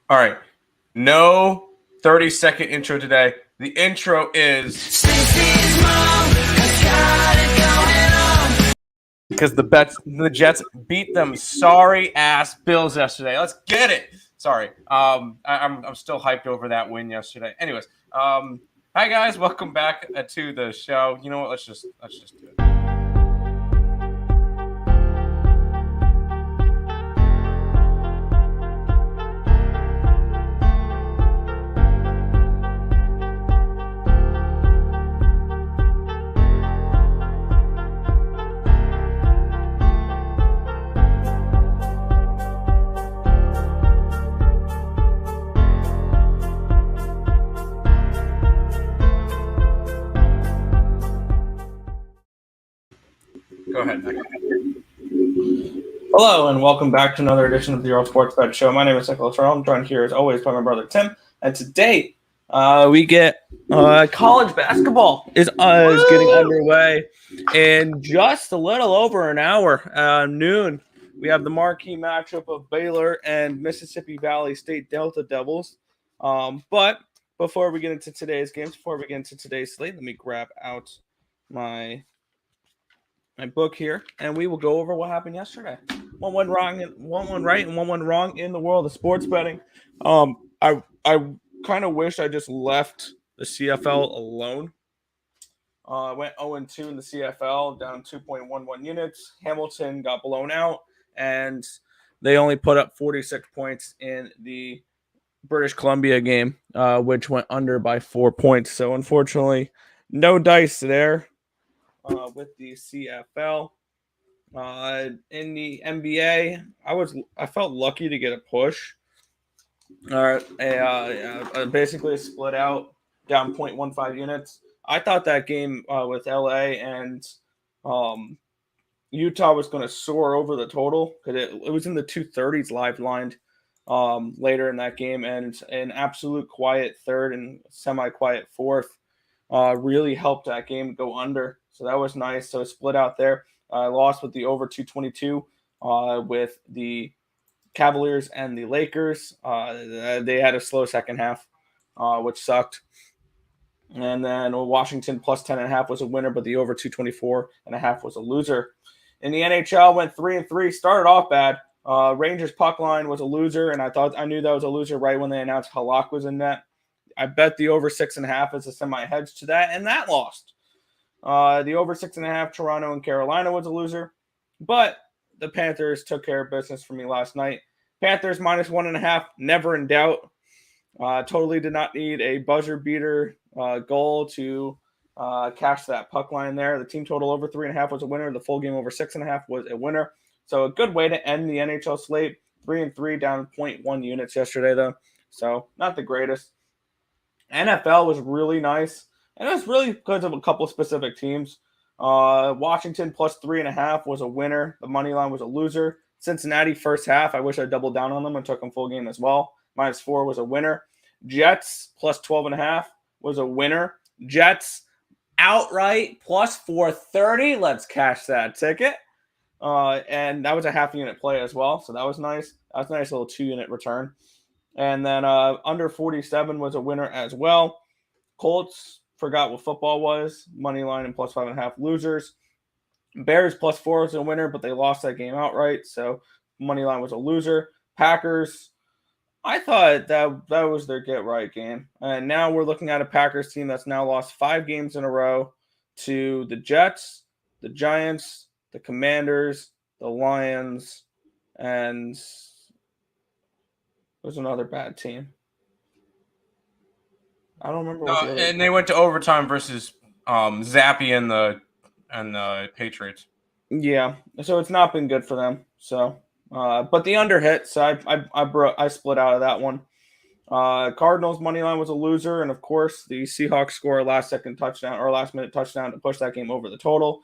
All right. No 30-second intro today. The intro is because the Jets beat them sorry ass Bills yesterday. Let's get it. Sorry. I'm still hyped over that win yesterday. Anyways, hi guys, welcome back to the show. You know what? Let's just do it. Go ahead. Hello and welcome back to another edition of the Earle Sports Bet Show. My name is Nicholas Earle. I'm joined here as always by my brother Tim. And today we get college basketball is getting underway in just a little over an hour, noon. We have the marquee matchup of Baylor and Mississippi Valley State Delta Devils. But before we get into today's games, before we get into today's slate, let me grab out my book here, and we will go over what happened yesterday. One went right, and one went wrong in the world of sports betting. I kind of wish I just left the CFL alone. I went 0-2 in the CFL, down 2.11 units. Hamilton got blown out, and they only put up 46 points in the British Columbia game, which went under by 4 points. So unfortunately, no dice there. With the CFL. In the NBA, I felt lucky to get a push. Basically split out down 0.15 units. I thought that game with LA and Utah was going to soar over the total because it was in the 230s live lined later in that game, and an absolute quiet third and semi-quiet fourth really helped that game go under. So that was nice. So split out there. I lost with the over 222 with the Cavaliers and the Lakers. They had a slow second half, which sucked. And then Washington plus 10.5 was a winner, but the over 224.5 was a loser. In the NHL, went 3-3. Started off bad. Rangers puck line was a loser, and I knew that was a loser right when they announced Halak was in net. I bet the over 6.5 as a semi-hedge to that, and that lost. The over 6.5, Toronto and Carolina was a loser, but the Panthers took care of business for me last night. Panthers minus 1.5, never in doubt. Totally did not need a buzzer beater goal to cash that puck line there. The team total over 3.5 was a winner. The full game over 6.5 was a winner. So a good way to end the NHL slate. 3-3 down 0.1 units yesterday though. So not the greatest. NFL was really nice. And it was really because of a couple specific teams. Washington plus 3.5 was a winner. The money line was a loser. Cincinnati first half, I wish I doubled down on them and took them full game as well. -4 was a winner. Jets plus 12.5 was a winner. Jets outright plus 430. Let's cash that ticket. And that was a half unit play as well. So that was nice. That was a nice little 2-unit return. And then under 47 was a winner as well. Colts forgot what football was. Money line and plus 5.5 losers. Bears plus 4 was a winner, but they lost that game outright. So money line was a loser. Packers, I thought that was their get right game. And now we're looking at a Packers team that's now lost 5 games in a row to the Jets, the Giants, the Commanders, the Lions, and there's another bad team. I don't remember what the other. And they went to overtime versus Zappy and the Patriots. Yeah, so it's not been good for them. So, but the under hit, so I split out of that one. Cardinals money line was a loser, and of course the Seahawks score a last minute touchdown to push that game over the total.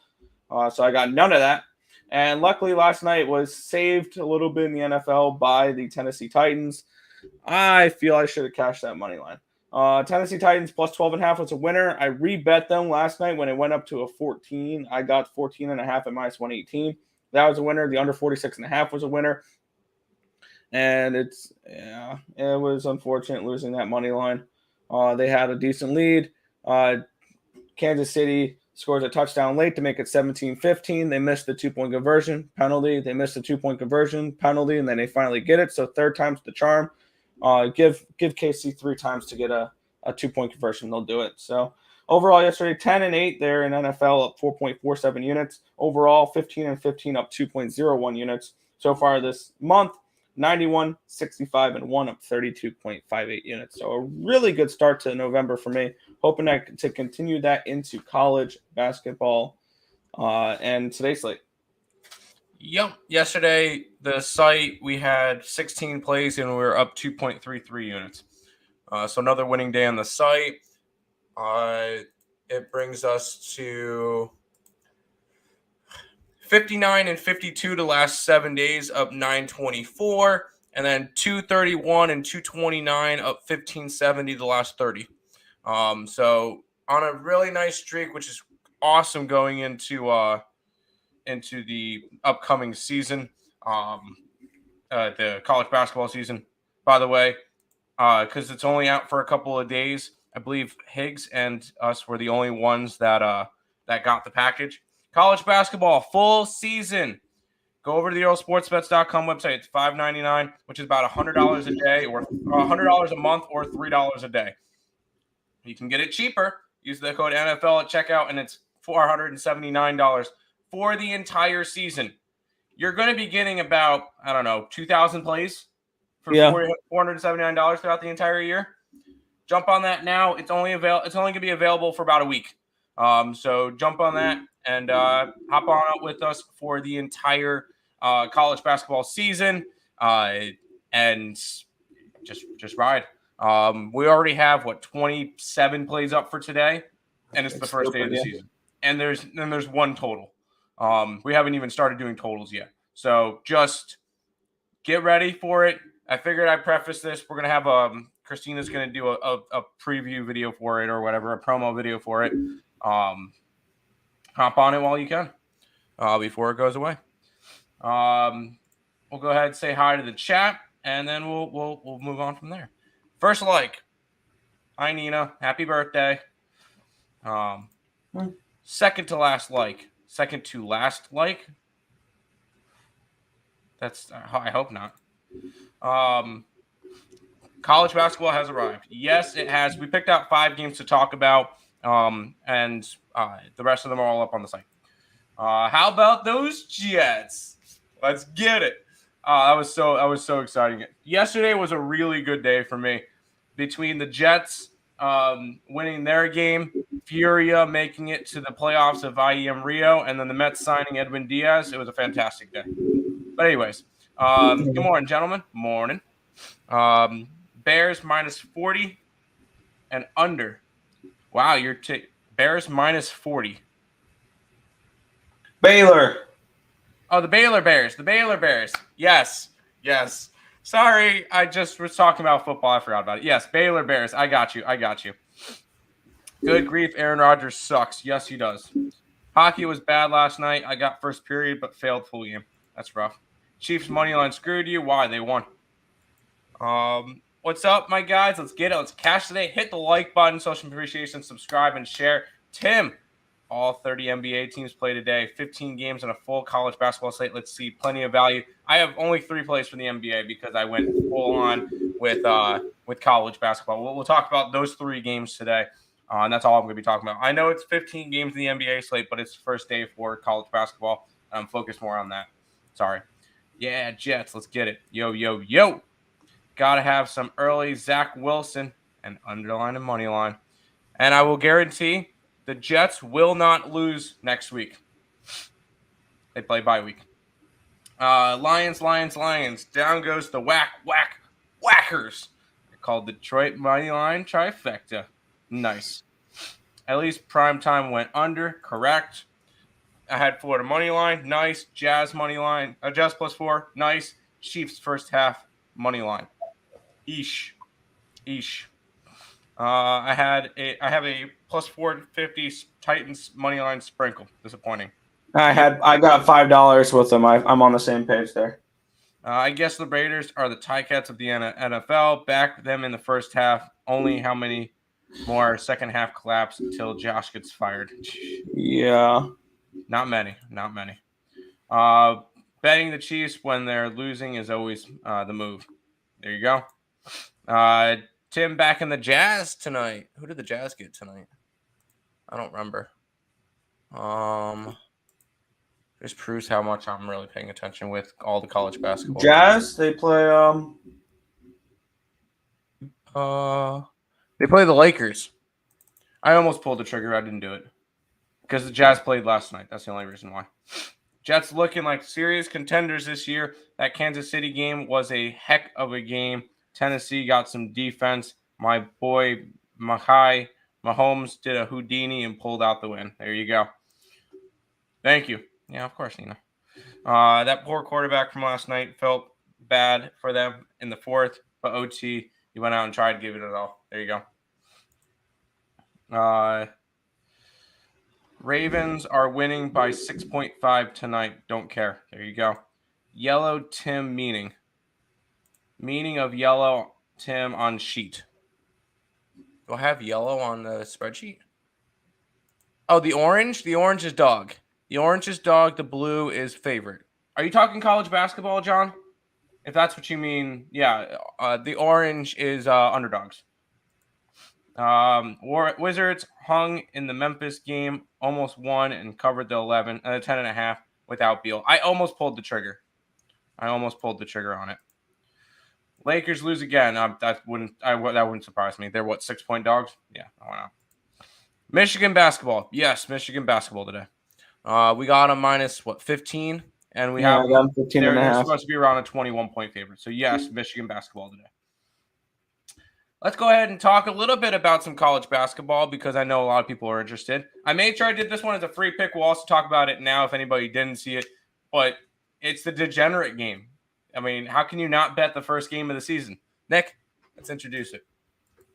So I got none of that. And luckily last night was saved a little bit in the NFL by the Tennessee Titans. I feel I should have cashed that money line. Tennessee Titans plus 12.5 was a winner. I rebet them last night when it went up to a 14. I got 14.5 at minus 118. That was a winner. The under 46.5 was a winner. and it was unfortunate losing that money line. They had a decent lead. Kansas City scores a touchdown late to make it 17-15. They missed the 2-point conversion penalty. They missed the 2-point conversion penalty, and then they finally get it. So third time's the charm. Give KC 3 times to get a 2-point conversion. They'll do it. So overall yesterday, 10-8 there in NFL, up 4.47 units. Overall, 15-15, up 2.01 units. So far this month, 91, 65, and 1, up 32.58 units. So a really good start to November for me. Hoping to continue that into college basketball and today's slate. Yep. Yesterday, the site, we had 16 plays and we were up 2.33 units. So another winning day on the site. It brings us to 59-52 the last 7 days, up 924, and then 231 and 229, up 1570 the last 30. So on a really nice streak, which is awesome going into the upcoming season, the college basketball season, by the way, because it's only out for a couple of days. I believe Higgs and us were the only ones that got the package. College basketball, full season. Go over to the EarleSportsBets.com website. It's $5.99, which is about $100 a day, or $100 a month, or $3 a day. You can get it cheaper. Use the code NFL at checkout, and it's $479 for the entire season. You're going to be getting about, 2,000 plays for $479 throughout the entire year. Jump on that now. It's only going to be available for about a week. So jump on that and hop on up with us for the entire college basketball season, and just ride. We already have 27 plays up for today, and it's the first day of the season. And there's one total. We haven't even started doing totals yet. So just get ready for it. I figured I'd preface this. We're gonna have Christina's gonna do a preview video for it or whatever, a promo video for it. Hop on it while you can before it goes away. We'll go ahead and say hi to the chat, and then we'll move on from there. First like, hi Nina, happy birthday. Second to last like. That's I hope not. College basketball has arrived. Yes, it has. We picked out 5 games to talk about, and the rest of them are all up on the site. How about those Jets? Let's get it. That was so exciting. Yesterday was a really good day for me. Between the Jets winning their game, Furia making it to the playoffs of IEM Rio, and then the Mets signing Edwin Diaz, it was a fantastic day. But anyways, good morning, gentlemen. Morning. Bears -40 and under. Wow, you're Bears -40. Baylor. Oh, the Baylor Bears. The Baylor Bears. Yes. Sorry, I just was talking about football. I forgot about it. Yes, Baylor Bears. I got you. Good grief, Aaron Rodgers sucks. Yes, he does. Hockey was bad last night. I got first period, but failed full game. That's rough. Chiefs money line screwed you. Why? They won. What's up, my guys? Let's get it. Let's cash today. Hit the like button, social appreciation, subscribe, and share. Tim, all 30 NBA teams play today. 15 games and a full college basketball slate. Let's see. Plenty of value. I have only 3 plays for the NBA because I went full on with college basketball. We'll talk about those 3 games today. And that's all I'm going to be talking about. I know it's 15 games in the NBA slate, but it's the first day for college basketball. I'm focused more on that. Sorry. Yeah, Jets. Let's get it. Yo. Got to have some early Zach Wilson and underline and money line. And I will guarantee the Jets will not lose next week. They play bye week. Lions. Down goes the whackers. They're called Detroit money line trifecta. Nice. At least primetime went under. Correct. I had Florida money line. Nice. Jazz money line. Jazz +4. Nice. Chiefs first half money line. Eesh. I have a +450 Titans money line sprinkle. Disappointing. I got $5 with them. I'm on the same page there. I guess the Raiders are the Ticats of the NFL. Back them in the first half. Only how many more second half collapse until Josh gets fired? Yeah. Not many. Not many. Uh, Betting the Chiefs when they're losing is always the move. There you go. Tim back in the Jazz tonight. Who did the Jazz get tonight? I don't remember. Just proves how much I'm really paying attention with all the college basketball. Jazz, they play They play the Lakers. I almost pulled the trigger. I didn't do it because the Jazz played last night. That's the only reason why. Jets looking like serious contenders this year. That Kansas City game was a heck of a game. Tennessee got some defense. My boy Mahomes did a Houdini and pulled out the win. There you go. Thank you. Yeah, of course, Nina. That poor quarterback from last night felt bad for them in the fourth, but OT, he went out and tried to give it all. There you go. Ravens are winning by 6.5 tonight. Don't care. There you go. Yellow Tim meaning. Meaning of yellow Tim on sheet. Do I have yellow on the spreadsheet? Oh, the orange? The orange is dog. The orange is dog. The blue is favorite. Are you talking college basketball, John? If that's what you mean, yeah. The orange is underdogs. Wizards hung in the Memphis game, almost won and covered the 10.5 without Beal. I almost pulled the trigger. On it. Lakers lose again. That wouldn't surprise me. They're 6-point dogs? Yeah, why not? Michigan basketball. Yes, Michigan basketball today. We got them minus 15, and we have them 15 and a half. They're supposed to be around a 21-point favorite. So yes, Michigan basketball today. Let's go ahead and talk a little bit about some college basketball because I know a lot of people are interested. I made sure I did this one as a free pick. We'll also talk about it now if anybody didn't see it. But it's the degenerate game. I mean, how can you not bet the first game of the season? Nick, let's introduce it.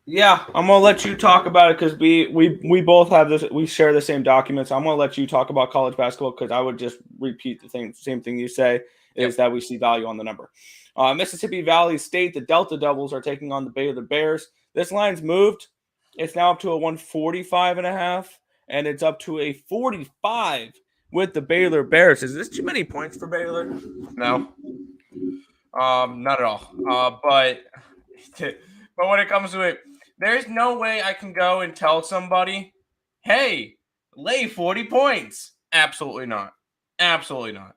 Yeah, I'm gonna let you talk about it because we both have this. We share the same documents. I'm gonna let you talk about college basketball because I would just repeat the same thing you say is that we see value on the number. Mississippi Valley State, the Delta Devils are taking on the Baylor Bears. This line's moved. It's now up to a 145.5, and it's up to a 45 with the Baylor Bears. Is this too many points for Baylor? No. Not at all. But when it comes to it, there's no way I can go and tell somebody, hey, lay 40 points. Absolutely not. Absolutely not.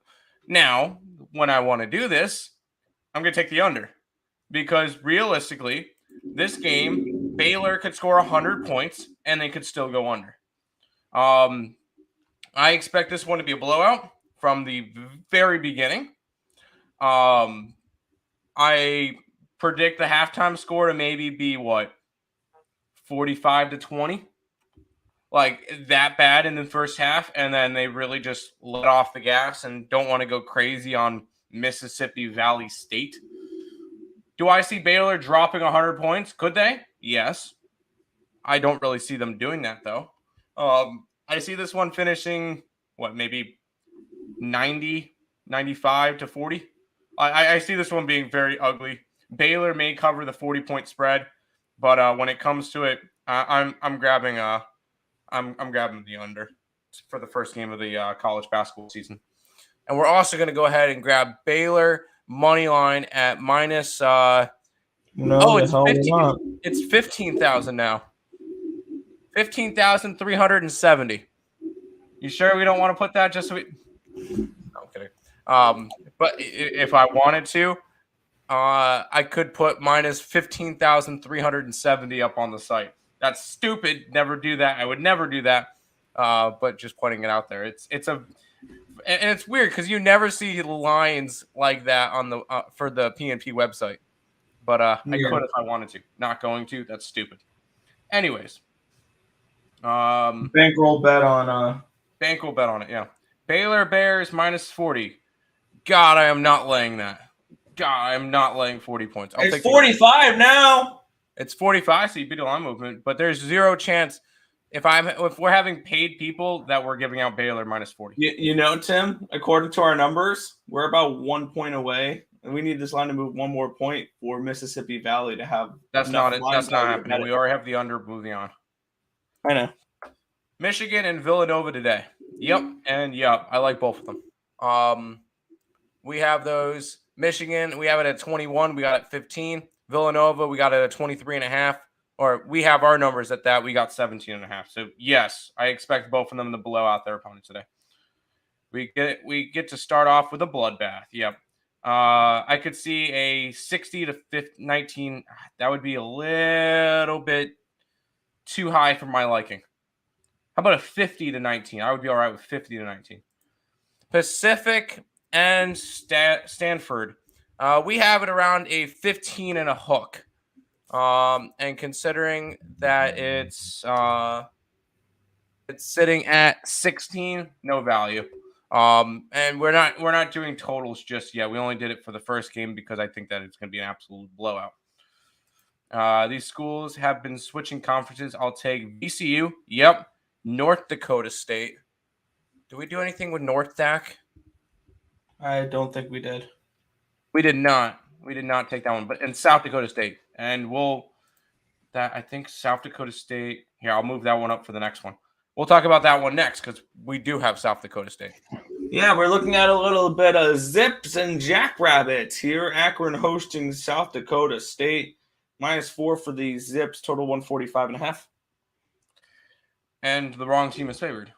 Now, when I want to do this, I'm going to take the under because realistically, this game, Baylor could score 100 points and they could still go under. I expect this one to be a blowout from the very beginning. I predict the halftime score to maybe be 45-20, like that bad in the first half, and then they really just let off the gas and don't want to go crazy on Mississippi Valley State. Do I see Baylor dropping 100 points? Could they? Yes. I don't really see them doing that, though. I see this one finishing, maybe 90, 95-40. I see this one being very ugly. Baylor may cover the 40-point spread, but when it comes to it, I'm grabbing the under for the first game of the college basketball season. And we're also going to go ahead and grab Baylor money line at minus. It's 15,000 now. 15,370. You sure we don't want to put that just so we? No, I'm kidding. But if I wanted to, I could put minus 15,370 up on the site. That's stupid. Never do that. I would never do that. But just pointing it out there, and it's weird because you never see lines like that on the for the PNP website. But I could if I wanted to. Not going to. That's stupid. Anyways, bankroll bet on it. Yeah, Baylor Bears minus 40. God, I am not laying that. God, I am not laying 40 points. It's 45 now. It's 45, so you beat the line movement, but there's zero chance if we're having paid people that we're giving out Baylor minus 40. You know, Tim, according to our numbers, we're about 1 point away And we need this line to move one more point for Mississippi Valley to have That's enough not it. line That's not value to happening. bet We it. already have the under. Moving on. I know. Michigan and Villanova today. Yep, and yep. I like both of them. We have those. Michigan, we have it at 21. We got it at 15. Villanova, we got it at 23.5. Or we have our numbers at that. We got 17.5. So yes, I expect both of them to blow out their opponents today. We get to start off with a bloodbath. Yep. I could see a 60 to 19. That would be a little bit too high for my liking. How about a 50 to 19? I would be all right with 50 to 19. Pacific and Stanford. We have it around a 15 and a hook. And considering that it's sitting at 16, no value. And we're not doing totals just yet. We only did it for the first game because I think that it's going to be an absolute blowout. These schools have been switching conferences. I'll take VCU. Yep. North Dakota State. Did we do anything with North Dak? I don't think we did. We did not. We did not take that one. But in South Dakota State. And I think South Dakota State. Here, I'll move that one up for the next one. We'll talk about that one next because we do have South Dakota State. Yeah, we're looking at a little bit of Zips and Jackrabbits here. Akron hosting South Dakota State. -4 for the Zips, total 145.5. And the wrong team is favored.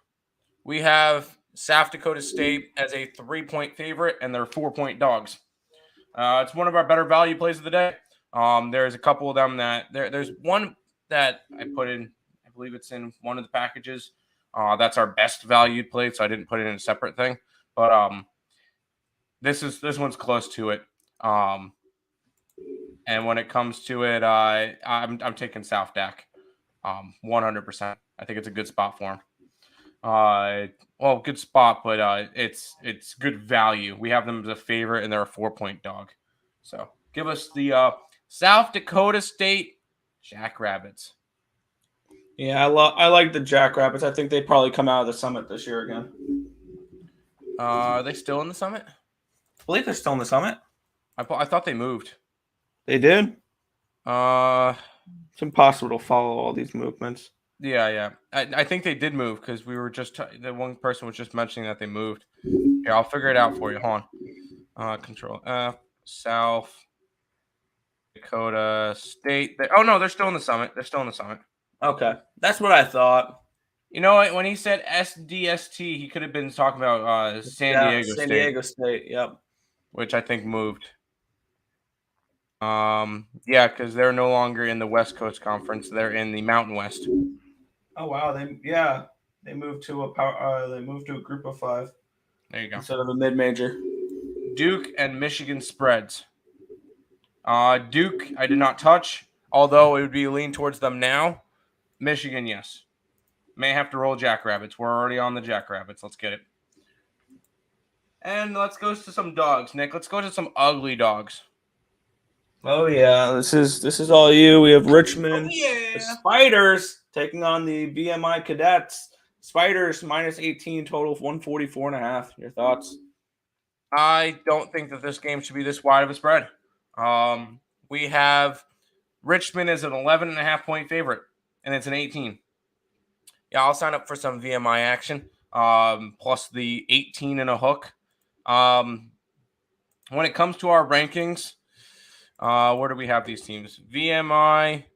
We have South Dakota State as a 3-point favorite, and they're 4-point dogs. It's one of our better value plays of the day. There's a couple of them there's one that I put in. I believe it's in one of the packages. That's our best valued play, so I didn't put it in a separate thing. But this one's close to it. And when it comes to it, I'm taking South Dak, 100%. I think it's a good spot for him. Well, good spot, but it's good value. We have them as a favorite, and they're a 4-point dog. So give us the South Dakota State Jackrabbits. Yeah, I like the Jackrabbits. I think they probably come out of the Summit this year again. Are they still in the Summit? I believe they're still in the Summit. I thought they moved. They did? It's impossible to follow all these movements. Yeah. I think they did move because we were just the one person was just mentioning that they moved. Here, I'll figure it out for you. Hold on. Control F. South Dakota State. They're still in the Summit. They're still in the Summit. Okay, that's what I thought. You know what? When he said SDST, he could have been talking about San Diego State. San Diego State, yep. Which I think moved. Yeah, because they're no longer in the West Coast Conference. They're in the Mountain West. Oh wow, they moved to a group of 5. There you go. Instead of a mid-major. Duke and Michigan spreads. Duke, I did not touch, although it would be lean towards them now. Michigan, yes. May have to roll Jackrabbits. We're already on the Jackrabbits. Let's get it. And let's go to some dogs, Nick. Let's go to some ugly dogs. Oh yeah, this is all you. We have Richmond, the Spiders taking on the VMI Cadets. Spiders -18, total of 144.5. Your thoughts? I don't think that this game should be this wide of a spread. We have Richmond as an 11.5-point favorite, and it's an 18. Yeah, I'll sign up for some VMI action, plus the 18 and a hook. When it comes to our rankings, where do we have these teams? VMI,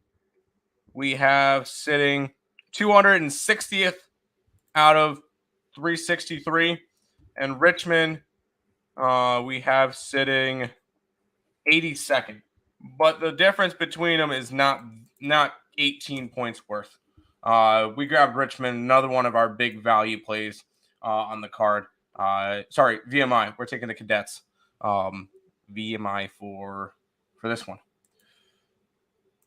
we have sitting 260th out of 363. And Richmond, we have sitting 82nd. But the difference between them is not 18 points worth. We grabbed Richmond, another one of our big value plays on the card. Sorry, VMI. We're taking the Cadets. VMI for this one.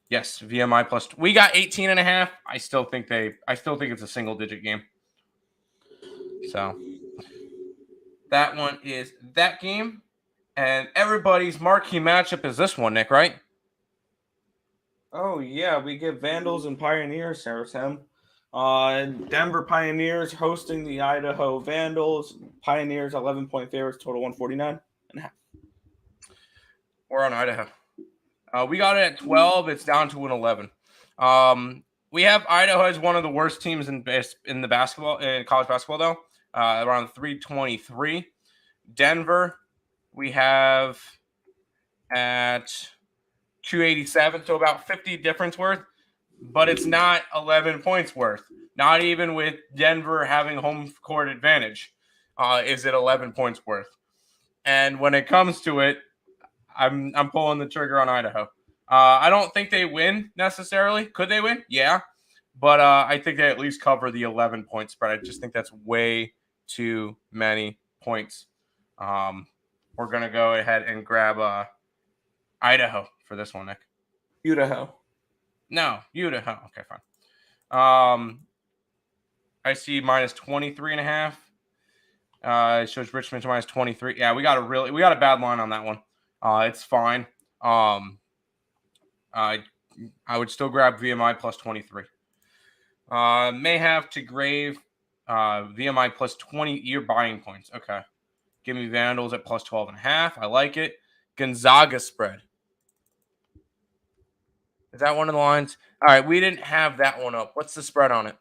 Yes, VMI plus. We got 18.5. I still think it's a single-digit game. So that one is that game, and everybody's marquee matchup is this one, Nick, right? Oh yeah, we get Vandals and Pioneers, Saracen. Denver Pioneers hosting the Idaho Vandals. Pioneers 11-point favorites, total 149.5. We're on Idaho. We got it at 12. It's down to an 11. We have Idaho as one of the worst teams in the basketball in college basketball, though. Around 323. Denver, we have at 287, so about 50 difference worth, but it's not 11 points worth. Not even with Denver having home court advantage, is it 11 points worth. And when it comes to it, I'm pulling the trigger on Idaho. I don't think they win necessarily. Could they win? Yeah. But I think they at least cover the 11-point spread. I just think that's way too many points. We're going to go ahead and grab Idaho for this one, Nick. Idaho. No, Idaho. Okay, fine. I see minus 23.5. It shows Richmond to minus 23. Yeah, we got a bad line on that one. It's fine. I would still grab VMI plus 23. May have to grave VMI plus 20 year buying points. Okay. Give me Vandals at plus 12.5. I like it. Gonzaga spread. Is that one of the lines? All right, we didn't have that one up. What's the spread on it?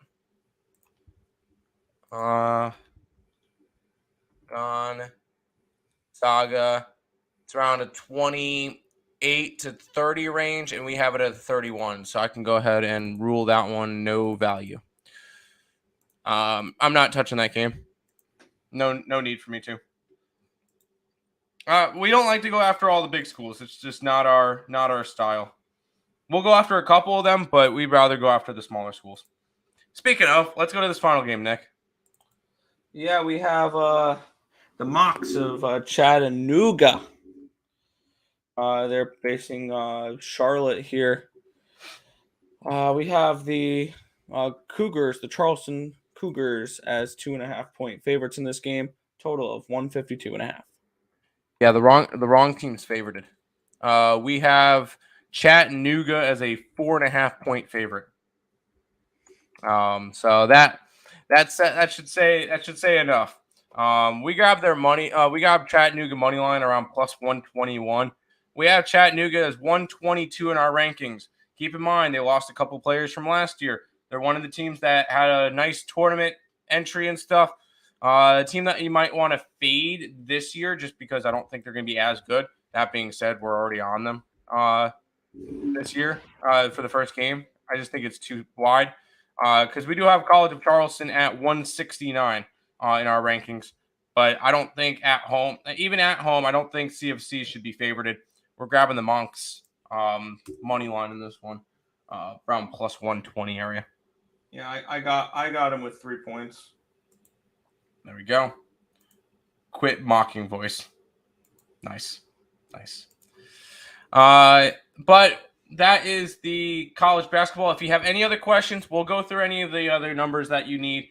Gonzaga. It's around a 28 to 30 range, and we have it at 31. So I can go ahead and rule that one no value. I'm not touching that game. No need for me to. We don't like to go after all the big schools. It's just not our style. We'll go after a couple of them, but we'd rather go after the smaller schools. Speaking of, let's go to this final game, Nick. Yeah, we have the Mocs of Chattanooga. They're facing Charlotte here. We have the Cougars, the Charleston Cougars, as 2.5-point favorites in this game. Total of 152.5. Yeah, the wrong team's favorited. We have Chattanooga as a 4.5-point favorite. So that should say enough. We grabbed their money. We got Chattanooga money line around plus 121. We have Chattanooga as 122 in our rankings. Keep in mind they lost a couple players from last year. They're one of the teams that had a nice tournament entry and stuff. A team that you might want to fade this year just because I don't think they're going to be as good. That being said, we're already on them this year for the first game. I just think it's too wide because we do have College of Charleston at 169 in our rankings. But I don't think even at home, I don't think CFC should be favorited. We're grabbing the Monks money line in this one, around plus 120 area. Yeah, I got him with 3 points. There we go. Quit mocking voice. Nice. But that is the college basketball. If you have any other questions, we'll go through any of the other numbers that you need.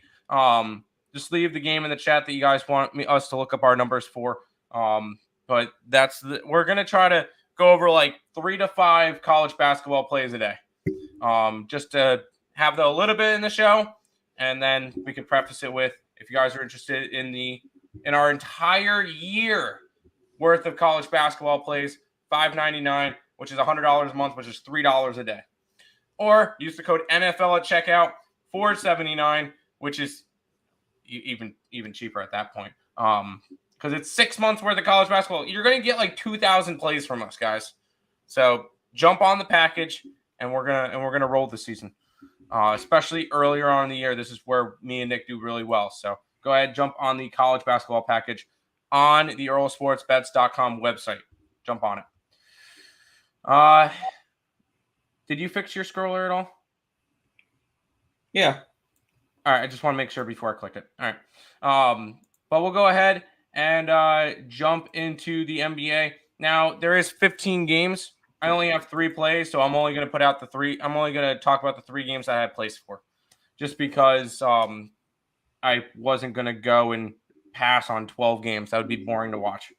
Just leave the game in the chat that you guys want us to look up our numbers for. But we're going to try to go over like 3 to 5 college basketball plays a day. Just to have a little bit in the show, and then we can preface it with, if you guys are interested in our entire year worth of college basketball plays, $5.99, which is $100 a month, which is $3 a day. Or use the code NFL at checkout, $4.79, which is even cheaper at that point. Because it's 6 months worth of college basketball. You're going to get like 2,000 plays from us, guys. So jump on the package, and we're gonna roll the season. Especially earlier on in the year, this is where me and Nick do really well. So go ahead, jump on the college basketball package on the EarleSportsBets.com website. Jump on it. Did you fix your scroller at all? Yeah. All right, I just want to make sure before I click it. All right. But we'll go ahead and jump into the NBA. Now, there is 15 games. I only have 3 plays, so I'm only going to put out the 3. I'm only going to talk about the 3 games I had plays for, just because I wasn't going to go and pass on 12 games. That would be boring to watch.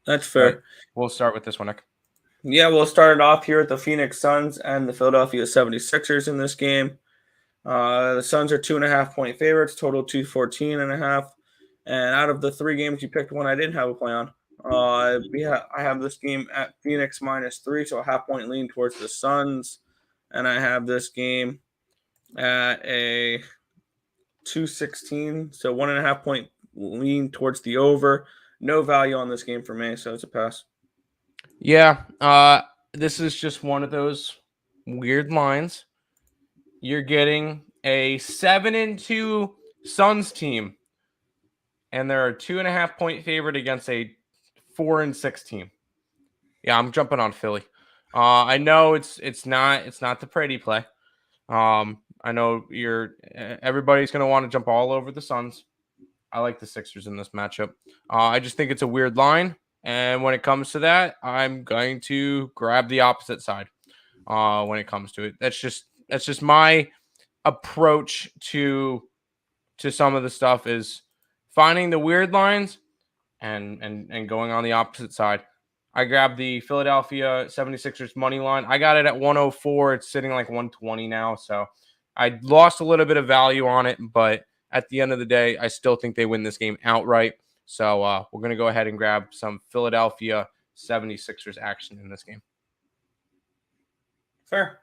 That's fair. But we'll start with this one, Nick. Yeah, we'll start it off here with the Phoenix Suns and the Philadelphia 76ers in this game. The Suns are 2.5-point favorites, total 214.5. And out of the 3 games you picked, one I didn't have a play on. I have this game at Phoenix -3, so a half-point lean towards the Suns, and I have this game at a 216, so 1.5-point lean towards the over. No value on this game for me, so it's a pass. Yeah, this is just one of those weird lines. You're getting a 7-2 Suns team, and they're a 2.5-point favorite against a 4-6 team. Yeah, I'm jumping on Philly. I know it's not the pretty play. I know everybody's gonna want to jump all over the Suns. I like the Sixers in this matchup. I just think it's a weird line, and when it comes to that, I'm going to grab the opposite side. When it comes to it, that's just my approach to some of the stuff is finding the weird lines and going on the opposite side. I grabbed the Philadelphia 76ers money line. I got it at 104. It's sitting like 120 now. So I lost a little bit of value on it, but at the end of the day, I still think they win this game outright. So we're going to go ahead and grab some Philadelphia 76ers action in this game. Fair.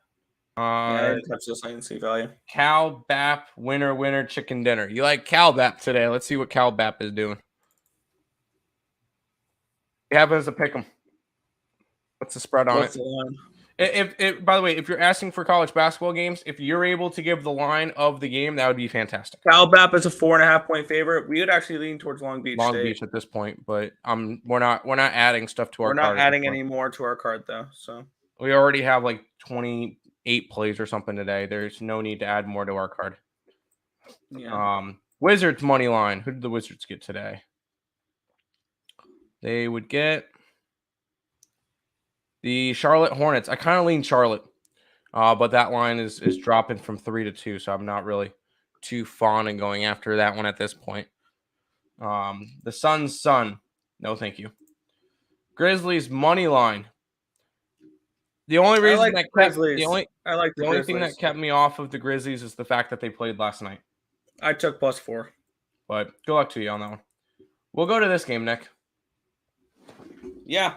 I didn't touch this. I didn't see value. Cal Bap, winner, chicken dinner. You like Cal Bap today. Let's see what Cal Bap is doing. It happens to pick them. What's the spread on it? If by the way, if you're asking for college basketball games, if you're able to give the line of the game, that would be fantastic. Cal Bap is a 4.5-point favorite. We would actually lean towards Long Beach State. At this point, but we're not adding stuff to our card. We're not adding any more to our card though. So we already have like 28 plays or something today. There's no need to add more to our card. Yeah. Wizards money line. Who did the Wizards get today? They would get the Charlotte Hornets. I kind of lean Charlotte, but that line is dropping from 3 to 2, so I'm not really too fond in going after that one at this point. The Suns, no thank you. Grizzlies money line. The only reason the only thing that kept me off of the Grizzlies is the fact that they played last night. I took +4, but good luck to you on that one. We'll go to this game, Nick. Yeah.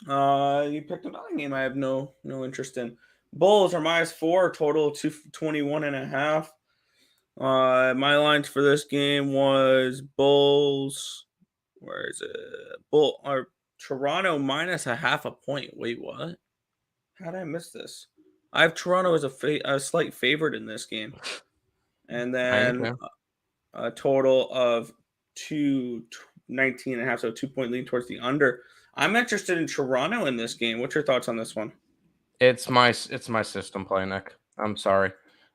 You picked another game I have no interest in. Bulls are -4, total 221.5. My lines for this game was Bulls. Where is it? Toronto -0.5 point. Wait, what? How did I miss this? I have Toronto as a slight favorite in this game, and then a total of 219.5, so 2-point lead towards the under. I'm interested in Toronto in this game. What's your thoughts on this one? It's my system play, Nick. I'm sorry.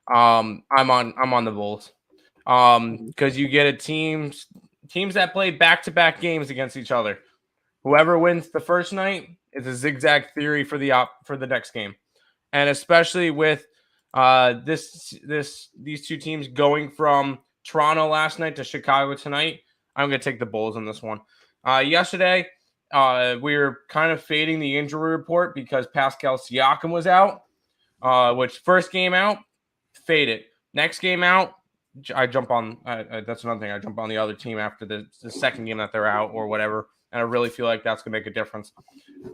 I'm on the Bulls. Because you get teams that play back-to-back games against each other. Whoever wins the first night is a zigzag theory for the next game. And especially with these two teams going from Toronto last night to Chicago tonight, I'm going to take the Bulls on this one. Yesterday, we were kind of fading the injury report because Pascal Siakam was out, which first game out, faded. Next game out, I jump on. That's another thing. I jump on the other team after the second game that they're out or whatever, and I really feel like that's going to make a difference.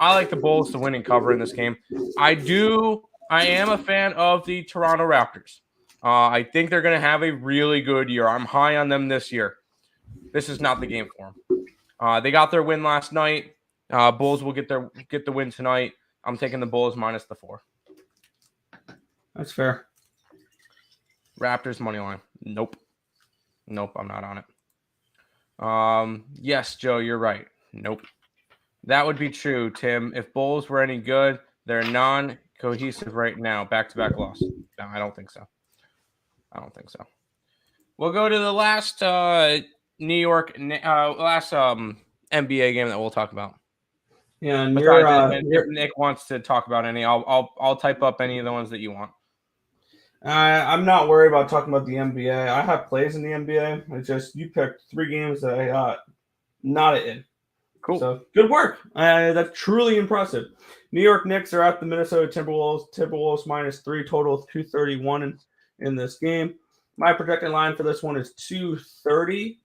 I like the Bulls to win and cover in this game. I am a fan of the Toronto Raptors. I think they're going to have a really good year. I'm high on them this year. This is not the game for them. They got their win last night. Bulls will get the win tonight. I'm taking the Bulls -4. That's fair. Raptors money line. Nope, I'm not on it. Yes, Joe, you're right. Nope. That would be true, Tim. If Bulls were any good, they're non-cohesive right now. Back-to-back loss. No, I don't think so. We'll go to the last New York NBA game that we'll talk about. Yeah, and if Nick wants to talk about any, I'll type up any of the ones that you want. I'm not worried about talking about the NBA. I have plays in the NBA. It's just you picked 3 games that I got not in. Cool. So good work. That's truly impressive. New York Knicks are at the Minnesota Timberwolves. Timberwolves -3, total 231 in this game. My projected line for this one is 230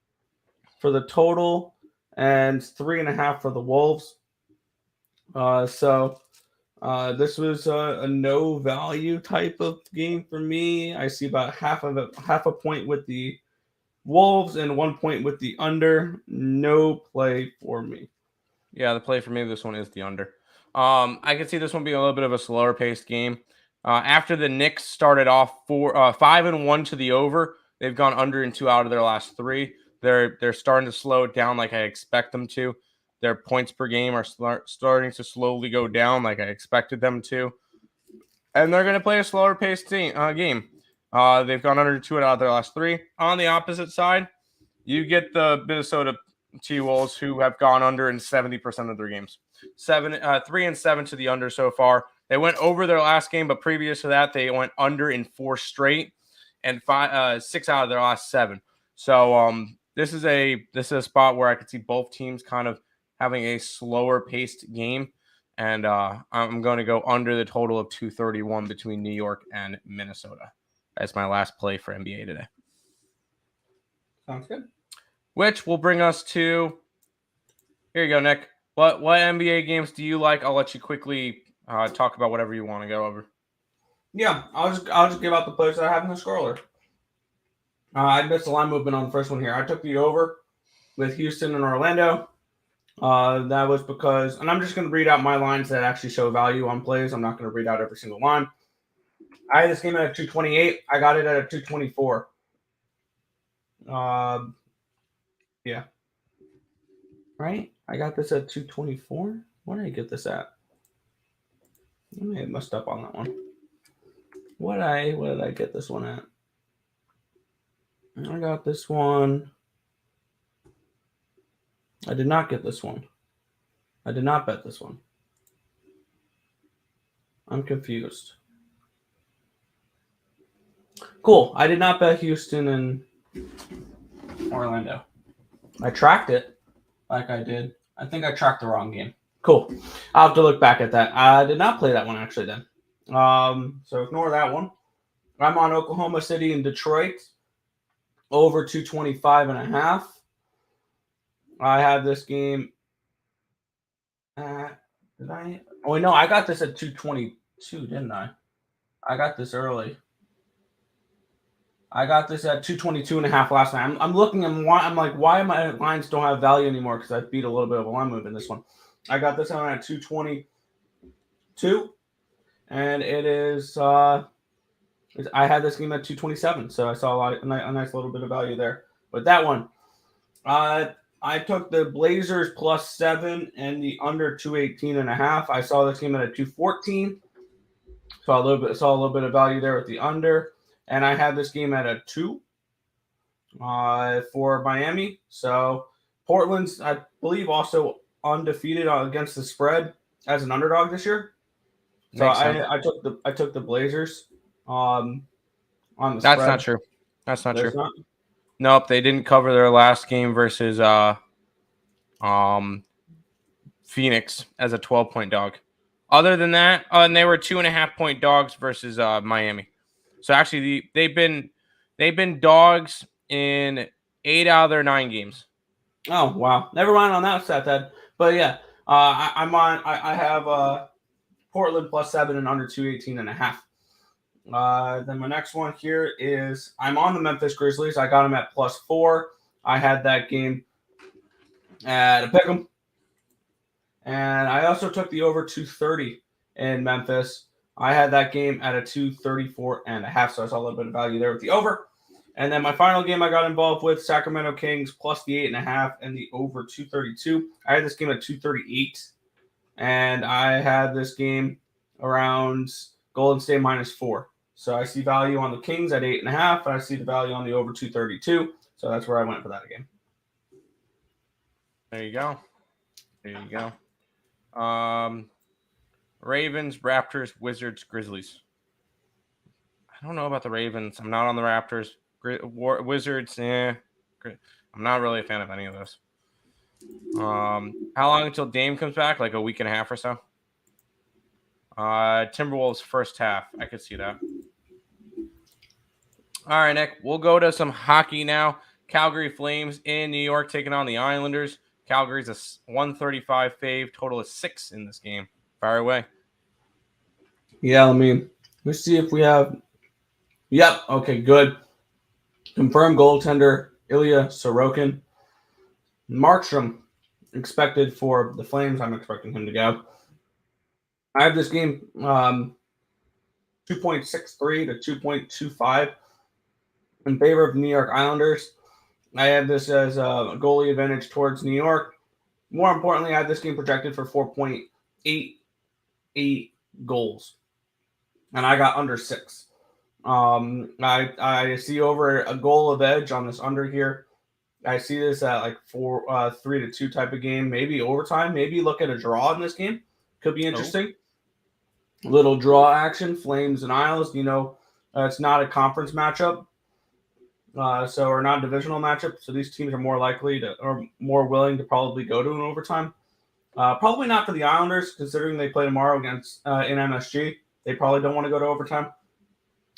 for the total, and 3.5 for the Wolves. So this was a no value type of game for me. I see about half a point with the Wolves and 1 point with the under. No play for me. Yeah, the play for me, this one is the under. I can see this one being a little bit of a slower paced game. After the Knicks started off 5-1 to the over, they've gone under in 2 out of their last 3. They're starting to slow it down like I expect them to. Their points per game are starting to slowly go down like I expected them to. And they're going to play a slower paced game. They've gone under 2 out of their last 3. On the opposite side, you get the Minnesota T-Wolves, who have gone under in 70% of their games. 3-7 to the under so far. They went over their last game, but previous to that, they went under in 4 straight and 6 out of their last 7. So this is a spot where I could see both teams kind of having a slower paced game, and I'm going to go under the total of 231 between New York and Minnesota. That's my last play for NBA today. Sounds good. Which will bring us to, here you go, Nick. What NBA games do you like? I'll let you quickly talk about whatever you want to go over. Yeah, I'll just give out the players that I have in the scroller. I missed the line movement on the first one here. I took the over with Houston and Orlando. That was because, and I'm just going to read out my lines that actually show value on plays. I'm not going to read out every single line. I had this game at a 228. I got it at a 224. Yeah. Right? I got this at 224. Where did I get this at? I may have messed up on that one. What did I get this one at? I got this one. I did not get this one. I did not bet this one. I'm confused. Cool. I did not bet Houston and Orlando. I tracked it like I did. I think I tracked the wrong game. Cool. I'll have to look back at that. I did not play that one actually then. So ignore that one. I'm on Oklahoma City and Detroit. Over 225.5. I have this game at, did I? Oh, no, I got this at 222, didn't I? I got this early. I got this at 222.5 last night. I'm looking, I'm like, why my lines don't have value anymore? Because I beat a little bit of a line move in this one. I got this one at 222, and it is, I had this game at 227, so I saw a nice little bit of value there. But that one, I took the Blazers +7 and the under 218.5. I saw this game at a 214. Saw a little bit of value there with the under, and I had this game at a 2 for Miami. So Portland's, I believe, also undefeated against the spread as an underdog this year. So I took the Blazers on the spread. That's not true. That's not true. Nope, they didn't cover their last game versus Phoenix as a 12-point dog. Other than that, and they were 2.5-point dogs versus Miami. So actually, they've been dogs in 8 out of their 9 games. Oh wow! Never mind on that stat then. But yeah, I have Portland +7 and under 218.5. Then my next one here is I'm on the Memphis Grizzlies. I got them at +4. I had that game at a pick'em, and I also took the over 230 in Memphis. I had that game at a 234.5, so I saw a little bit of value there with the over. And then my final game I got involved with Sacramento Kings +8.5 and the over 232. I had this game at 238, and I had this game around Golden State -4. So I see value on the Kings at 8.5, and I see the value on the over 232. So that's where I went for that again. There you go. Ravens, Raptors, Wizards, Grizzlies. I don't know about the Ravens. I'm not on the Raptors. Wizards, I'm not really a fan of any of those. How long until Dame comes back? Like a week and a half or so? Timberwolves first half. I could see that. All right, Nick. We'll go to some hockey now. Calgary Flames in New York taking on the Islanders. Calgary's a 135 fave. Total is 6 in this game. Fire away. Yeah, let's see if we have. Yep. Okay, good. Confirmed goaltender Ilya Sorokin. Markstrom expected for the Flames. I'm expecting him to go. I have this game 2.63 to 2.25 in favor of New York Islanders. I have this as a goalie advantage towards New York. More importantly, I have this game projected for 4.88 goals, and I got under 6. I see over a goal of edge on this under here. I see this at like 3-2 type of game, maybe overtime. Maybe look at a draw in this game. Could be interesting. Little draw action, Flames and Isles. It's not a conference matchup, or not a divisional matchup. So these teams are more likely to, or more willing to probably go to an overtime. Probably not for the Islanders, considering they play tomorrow against in MSG. They probably don't want to go to overtime.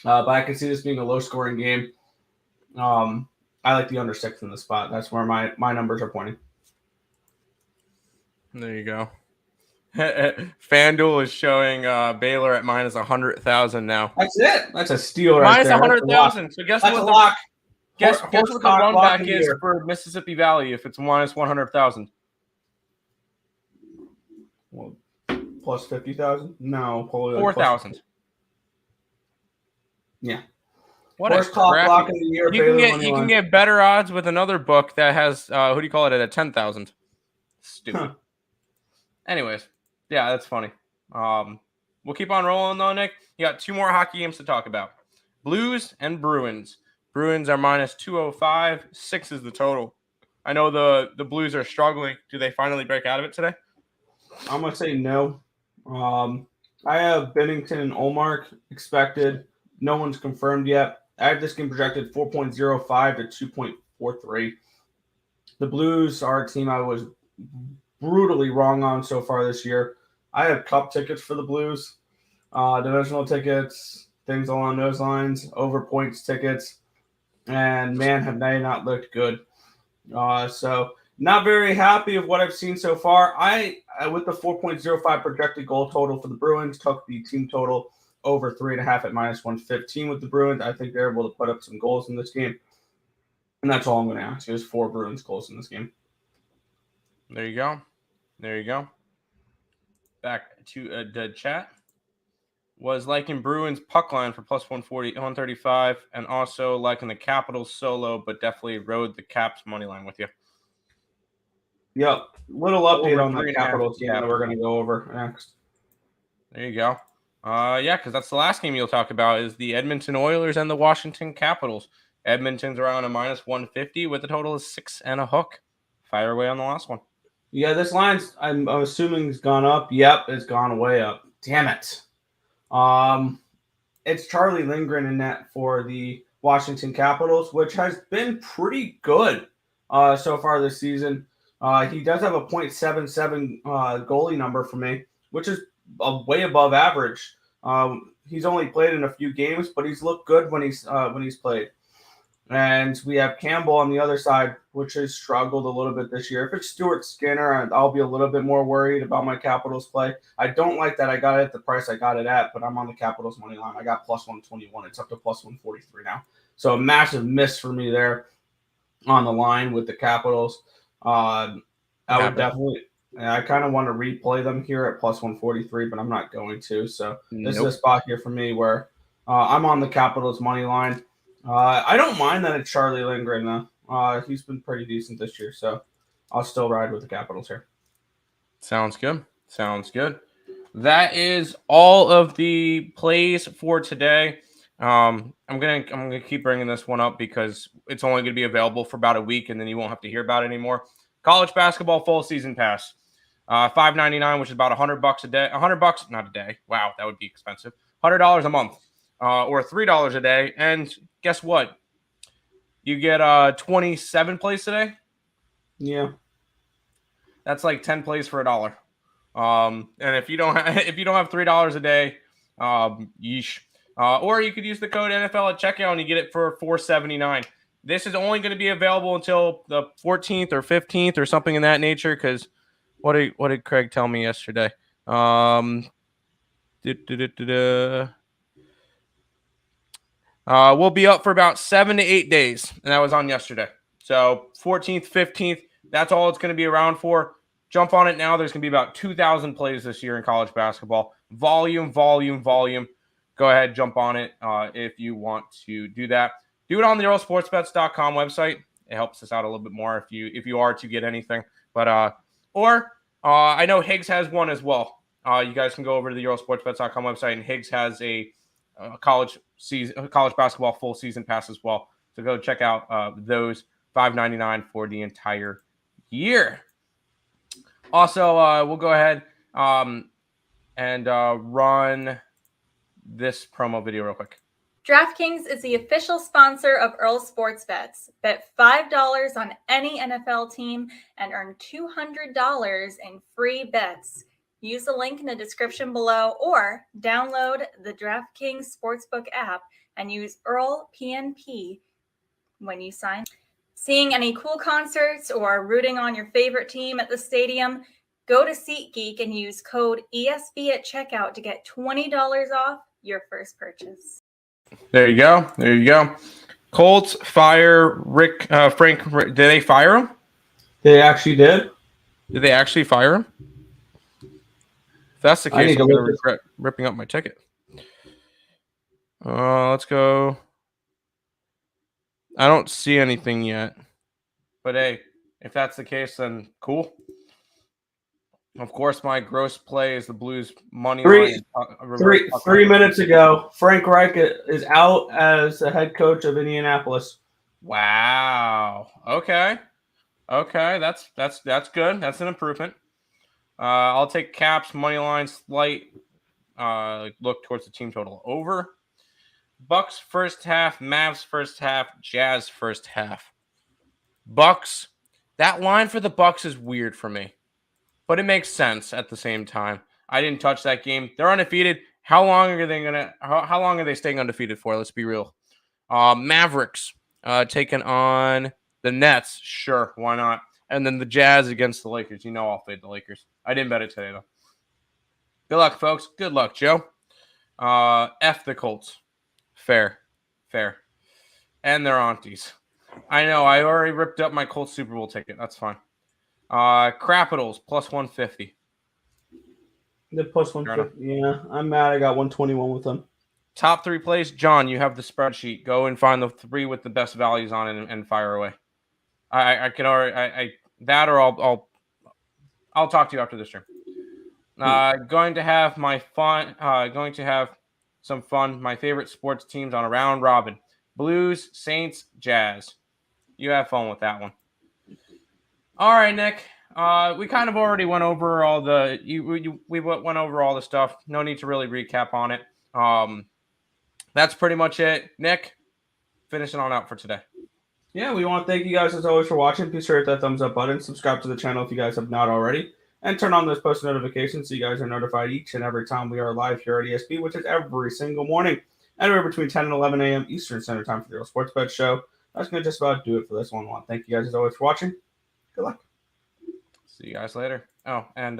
But I can see this being a low-scoring game. I like the under 6 in the spot. That's where my numbers are pointing. There you go. FanDuel is showing Baylor at minus 100,000 now. That's it. That's a steal right minus there. Minus 100,000. So guess that's what? A lock. Guess what the run back is for Mississippi Valley if it's minus 100,000? Well, plus 50,000? No, probably 4,000. Yeah. What a block in the year. You can get better odds with another book that has who do you call it at 10,000? Stupid. Huh. Anyways, yeah, that's funny. We'll keep on rolling though, Nick. You got 2 more hockey games to talk about. Blues and Bruins. Bruins are minus 205. 6 is the total. I know the Blues are struggling. Do they finally break out of it today? I'm gonna say no. I have Bennington and Olmark expected. No one's confirmed yet. I have this game projected 4.05 to 2.43. The Blues are a team I was brutally wrong on so far this year. I have cup tickets for the Blues, divisional tickets, things along those lines, over points tickets, and man, have they not looked good. So not very happy of what I've seen so far. I with the 4.05 projected goal total for the Bruins, took the team total over 3.5 at minus 115 with the Bruins. I think they're able to put up some goals in this game. And that's all I'm going to ask is 4 Bruins goals in this game. There you go. Back to the chat. Was liking Bruins puck line for plus 140, 135, and also liking the Capitals solo, but definitely rode the Caps money line with you. Yep. Little update on the Capitals game that we're going to go over next. There you go. Yeah, because that's the last game you'll talk about is the Edmonton Oilers and the Washington Capitals. Edmonton's around a minus 150 with a total of 6 and a hook. Fire away on the last one. Yeah, this line's I'm assuming has gone up. Yep, it's gone way up. Damn it. It's Charlie Lindgren in net for the Washington Capitals, which has been pretty good so far this season. He does have a .77 goalie number for me, which is way above average. He's only played in a few games, but he's looked good when he's played. And we have Campbell on the other side, which has struggled a little bit this year. If it's Stuart Skinner, I'll be a little bit more worried about my Capitals play. I don't like that I got it at the price I got it at, but I'm on the Capitals money line. I got plus 121. It's up to plus 143 now. So a massive miss for me there on the line with the Capitals. I would definitely – I kind of want to replay them here at plus 143, but I'm not going to. So this is a spot here for me where I'm on the Capitals money line. I don't mind that it's Charlie Lindgren, though. He's been pretty decent this year, so I'll still ride with the Capitals here. Sounds good. That is all of the plays for today. I'm gonna keep bringing this one up because it's only gonna be available for about a week, and then you won't have to hear about it anymore. College basketball full season pass, $5.99, which is about $100 a day. $100, not a day. Wow, that would be expensive. $100 a month, or $3 a day. And guess what? You get 27 plays today. Yeah, that's like 10 plays for $1. And if you don't have $3 a day, yeesh. Or you could use the code NFL at checkout and you get it for $4.79. This is only going to be available until the 14th or 15th or something in that nature. Because what did Craig tell me yesterday? We'll be up for about 7 to 8 days, and that was on yesterday. So 14th, 15th, that's all it's going to be around for. Jump on it now. There's going to be about 2,000 plays this year in college basketball. Volume. Go ahead, jump on it if you want to do that. Do it on the EarleSportsBets.com website. It helps us out a little bit more if you are to get anything. But I know Higgs has one as well. You guys can go over to the EarleSportsBets.com website, and Higgs has a college basketball full season pass as well. So go check out those. $5.99 for the entire year. Also, we'll go ahead and run this promo video real quick. DraftKings is the official sponsor of Earle Sports Bets. Bet $5 on any NFL team and earn $200 in free bets. Use the link in the description below or download the DraftKings Sportsbook app and use Earle PNP when you sign. Seeing any cool concerts or rooting on your favorite team at the stadium? Go to SeatGeek and use code ESB at checkout to get $20 off your first purchase. There you go. Colts fire Frank. Did they fire him? They actually did. Did they actually fire him? If that's the case, I'm going to regret ripping up my ticket. Let's go. I don't see anything yet. But hey, if that's the case, then cool. Of course, my gross play is the Blues money line. 3 minutes ago, Frank Reich is out as the head coach of Indianapolis. Wow. Okay. That's good. That's an improvement. I'll take Caps money line slight. Look towards the team total over. Bucks first half, Mavs first half, Jazz first half. Bucks. That line for the Bucks is weird for me, but it makes sense at the same time. I didn't touch that game. They're undefeated. How long are they staying undefeated for? Let's be real. Mavericks taking on the Nets. Sure, why not? And then the Jazz against the Lakers. You know I'll fade the Lakers. I didn't bet it today, though. Good luck, folks. Good luck, Joe. F the Colts. Fair. And their aunties. I know. I already ripped up my Colts Super Bowl ticket. That's fine. Capitals, plus 150. The plus 150. Yeah, I'm mad. I got 121 with them. Top 3 plays. John, you have the spreadsheet. Go and find the 3 with the best values on it and fire away. I can already that, or I'll talk to you after this stream. Going to have my fun. Going to have some fun. My favorite sports teams on a round robin: Blues, Saints, Jazz. You have fun with that one. All right, Nick. We kind of already went over all we went over all the stuff. No need to really recap on it. That's pretty much it. Nick, finishing on out for today. Yeah, we want to thank you guys as always for watching. Please hit that thumbs up button. Subscribe to the channel if you guys have not already. And turn on those post notifications so you guys are notified each and every time we are live here at ESB, which is every single morning. Anywhere between 10 and 11 a.m. Eastern Standard Time for the Earle Sports Bet Show. That's going to just about do it for this one. Thank you guys as always for watching. Good luck. See you guys later. Oh, and